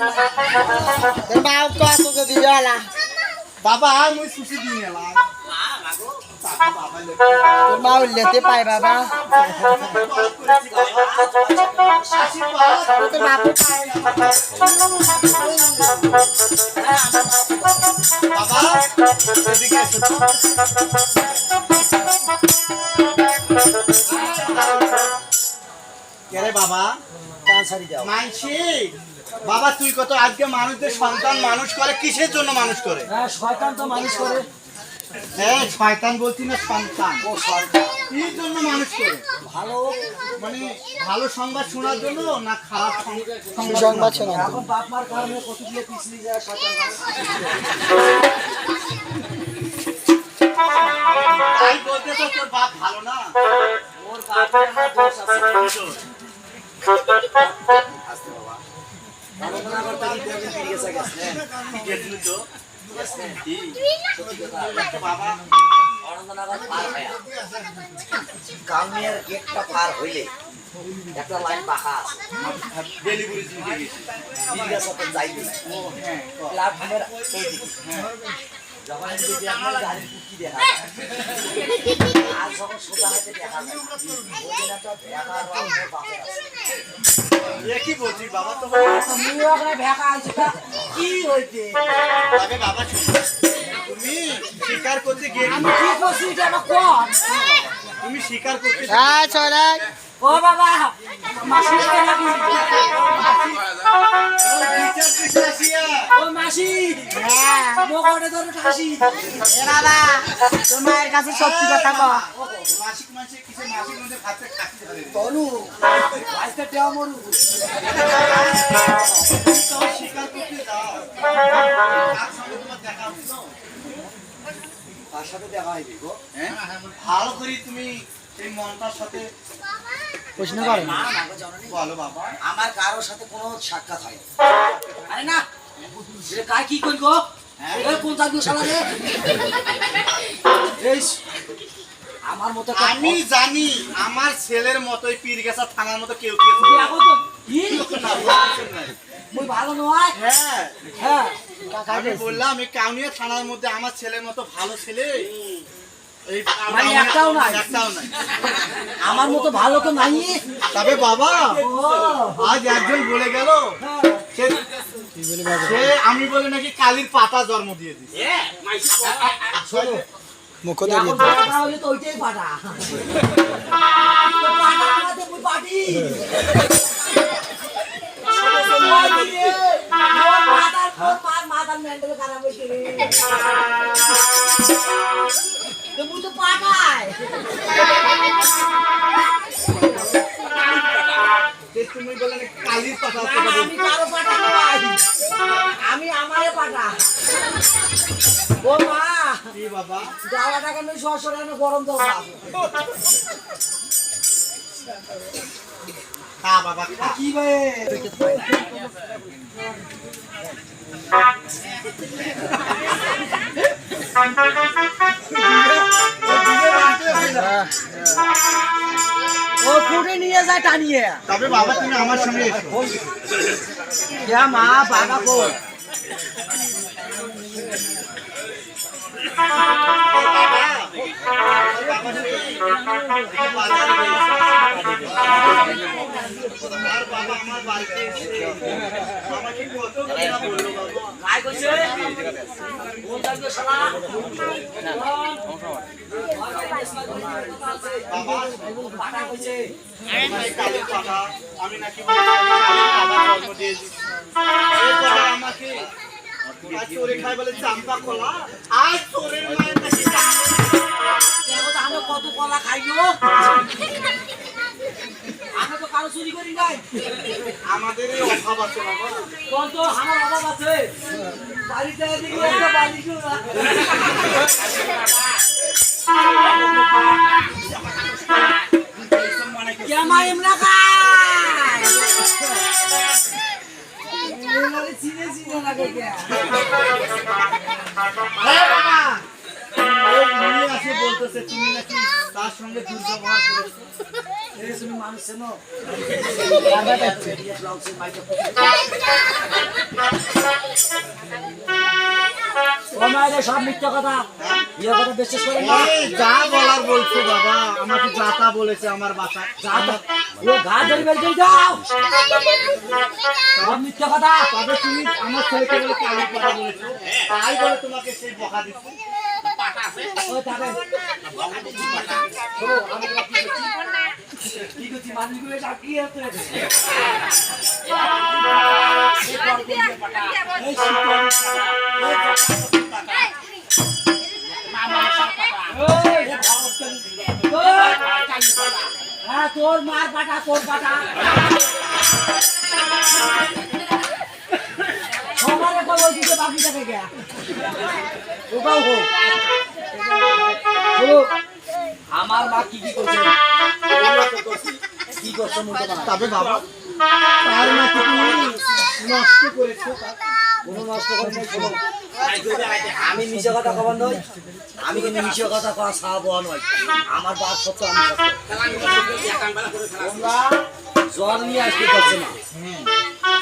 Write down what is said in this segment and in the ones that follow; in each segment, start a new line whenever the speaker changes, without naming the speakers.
Mau kok aku ke dia lah.
বাবা মুই Susi দিয়ে এলাম
Mau lihat pai baba. Itu bapu pai.
বাবা এদিকে এসো তো। কে রে বাবা
Kan sari jauh.
মানছি বাবা তুই কত আজকে মানুষদের সন্তান মানুষ করে কিসের জন্য মানুষ করে
Nah, শয়তান তো মানুষ করে।
হ্যাঁ শয়তান বলছি না সন্তান
ও শয়তান।
কি জন্য মানুষ করে
ভালো
মানে ভালো সংবাদ শোনার জন্য না খারাপ
সংবাদ শোনা। এখন বাপ মার কারণে কতগুলো পিছলি যায় শয়তান।
তাই বলতে তো তোর বাপ ভালো না
ওর বাপের হাত দোষ আছে।
আসতে বাবা
আলোচনা করতে গিয়ে দেখি গেছে গেছে।
গেছিল তো কি বাবা
অনন্দনগর পার হয়া কাউনিয়ার গেটটা পার হইলে একটা লাইন বাঁকা আছে।
ডেলিভারি দিতে গেছি
দিদির সাথে যাইবে
ও হ্যাঁ
প্ল্যাটফর্মের ওইদিকে যখন যদি আপনার গাড়ির কুকি দেখা যায় আর যখন সোজা হাতে দেখা যায় ওই দিন একটা ভেড়া রঙের বাপের আছে।
এ কি বলছিস বাবা তো
তুমিও ওখানে ভেড়া আছে কি হইছে?
তবে বাবা তুমি শিকার করতে গিয়ে
আমি কি করছি এটা আমার কোন?
তুমি শিকার করতে
হ্যাঁ চলে ও বাবা মাসি নাকি ও মাসি হ্যাঁ মোগরে ধরে ঠাসি এ বাবা তোমার কাছে সত্যি কথা কও
মাসিক মাসে কিসে মাসিক মধ্যে ভাতে খাতি ধরে
তনু আজকে টেও মরু
তো শিকার করতে যাও আর সঙ্গে তোমার দেখা হবে তো
তার সাথে দেখা হইবে গো
হ্যাঁ ভালো করে তুমি এই মনটার সাথে
প্রশ্ন করে না আমাকে জানানি
বলো বাবা
আমার কারোর সাথে কোনো সাক্ষাৎ হয়নি আরে না এটা কাই কি কই গো এ কোন জাদু শালা রে এই আমার মতো
আমি জানি আমার ছেলের মতোই পীরগাছা থানার মতো কেউ কেউ
দেখো তো কি মই ভালো নয়
হ্যাঁ
হ্যাঁ
আমি বললাম এই কাউনিয়া থানার মধ্যে আমার ছেলের মতো ভালো ছেলে এই
মানে একটাও নাই আমার মতো ভালো তো নাই
তবে বাবা
ও
আজ একজন বলে গেল সে আমি বলে নাকি কালির পাতা জন্ম দিয়ে দিই
মুখ ধরিয়ে পাটা হলে তো ওইটাই পাটা পাটা মুই পাটি মাদার মেন্টাল খারাপ হয়েছে রে মুই তো পাটাই
তুমি বলে নাকি কালির পাতা
আমি কারো পাটা নয় আমি আমারে পাটা ও মা
কি বাবা
যাওয়াটা কেন সরানো গরম দাও
খা বাবা খা
কি ভাই ও কুড়ে নিয়ে যায় টানিয়ে
তবে বাবা তুমি আমার সঙ্গে এসো
মা বাবা কো
আমি নাকি আমাকে চোরে খাই বলে চাম্পা কলা আর চোরের মায়ের নাকি
আমি কত কলা খাইও আমি তো কারো চুরি করি নাই
আমাদের এই অভাব আছে বাবা
কোন তো আমার অভাব আছে বাড়িতে এদিকে একটা বাড়ি না কেমা এমনা খায় চিনে চিনে লাগে কে
বলতেছে তুমি নাকি তার সঙ্গে দুর্ব্যবহার করেছো।
এই তুমি মানুষ চেনো? সব মিথ্যা কথা, ইয়ে কথা বিশ্বাস করে না।
এই যা বলার বলছো বাবা, আমাকে যাতা বলেছে আমার বাসা।
ঘা ধরে বের করে যাও, সব মিথ্যা কথা।
তবে তুমি আমার ছেলেকে বলে কালো কথা বলেছো, তাই বলে তোমাকে সেই বকা দিচ্ছি।
ওই তাকে শোনো, আমি তোমাকে কি করছি মানুষগুলো ডাকিয়ে আছে। হ্যাঁ তোর মার পাটা, তোর পাটা সবার একটা ওই দিকে বাকিটা থেকে ওটাও হোক। আমার মা কি কি করছে, কি করছে মনে হয়।
তবে বাবা তার না তুমি নষ্ট করেছো,
কোনো নষ্ট করে নাই। শোনো, আমি মিশে কথা কবার নয়, আমি কিন্তু মিশে কথা কওয়া সাহাবো নয়। আমার বাপ সত্য, আমি সত্য। তোমরা জল নিয়ে আসতে পারছে না,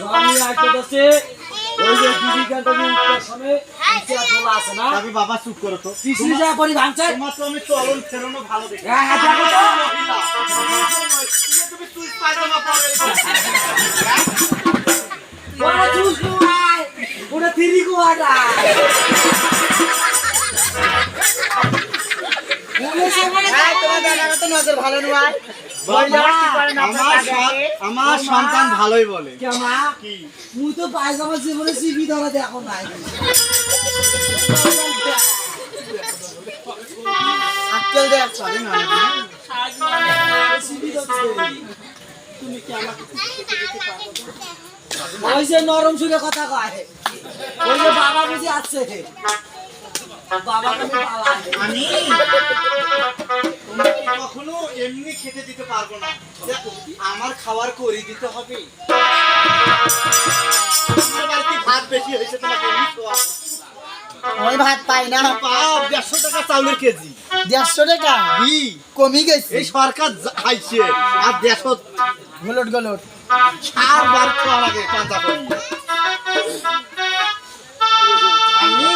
জল নিয়ে আসতে পারছে। ওই যে জীবিকা তুমি উত্তর সময় তোলা আছে না।
তবে বাবা চুপ করো তো,
পিছনে যা করি ভাঙছে।
তোমার তো আমি চলন ফেরানো ভালো দেখি।
হ্যাঁ হ্যাঁ দেখো তো।
তুমি তুই পায়জামা পরে
ওরা চুজ নয়, ওটা তিরি কুয়াটা।
আমার সন্তান ভালোই বলে। কি
মুই তো পায়জামা জীবনে সিবি ধরা দেখো নাই।
আক্কেল দেখ পারে না
সিবি ধরছে।
তুমি কি আমাকে
ওই যে নরম সুরে কথা কয়, ওই যে বাবা বুঝি আছে, বাবাকে আমি পালাই।
আমি তোমাকে কখনো এমনি খেতে দিতে পারবো না, আমার খাবার করে দিতে হবে। আমার বাড়িতে ভাত বেশি হয়েছে, তোমাকে এমনি খাওয়াবো।
ওই ভাত পাই না,
পাও 150 টাকা চাউলের কেজি।
150 টাকা কমই গেছে।
এই সরকার খাইছে আর 150
গলট গলট
4 বার খাওয়ার আগে কাঁচা করি। আমি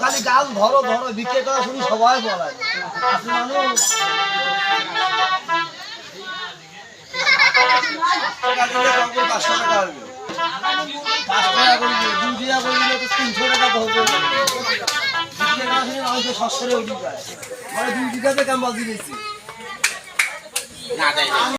খালি গাল ধরো ধরো বিক্রি করা শুনি সবাই বলায় আপনি মানুষ টাকা দিলে কম করে 500 টাকা হবে 5 টাকা করে দিলে 2 টাকা করে দিলে তো 300 টাকা তো হবে বিক্রি করা শুনি মানুষের সস্তায় উঠে যায় মানে 2 টাকাতে কাম বাজি দিয়েছি